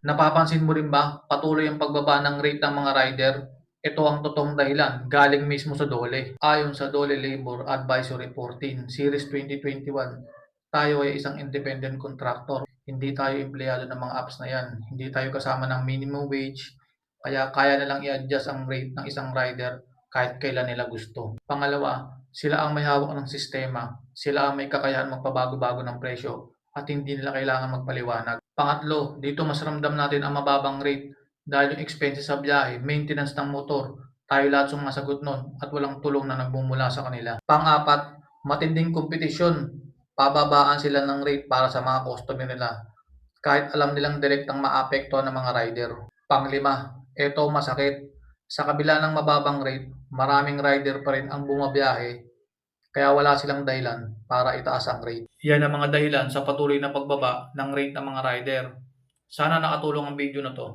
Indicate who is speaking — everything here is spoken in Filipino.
Speaker 1: Napapansin mo rin ba patuloy ang pagbaba ng rate ng mga rider? Ito ang totoong dahilan galing mismo sa DOLE. Ayon sa DOLE Labor Advisory 14 Series 2021, tayo ay isang independent contractor. Hindi tayo empleyado ng mga apps na yan. Hindi tayo kasama ng minimum wage. Kaya kaya nilang i-adjust ang rate ng isang rider kahit kailan nila gusto. Pangalawa, sila ang may hawak ng sistema. Sila ang may kakayahan magpabago-bago ng presyo at hindi nila kailangan magpaliwanag. Pangatlo, dito mas ramdam natin ang mababang rate dahil yung expenses sa biyahe, maintenance ng motor, tayo lahat sumasagot nun at walang tulong na nagmumula sa kanila. Pang-apat, matinding kompetisyon. Pababaan sila ng rate para sa mga customer nila kahit alam nilang direktang maapektuhan ng mga rider. Panglima, eto masakit. Sa kabila ng mababang rate, maraming rider pa rin ang bumabiyahe kaya wala silang dahilan para itaas ang rate. Yan ang mga dahilan sa patuloy na pagbaba ng rate ng mga rider. Sana nakatulong ang video na to.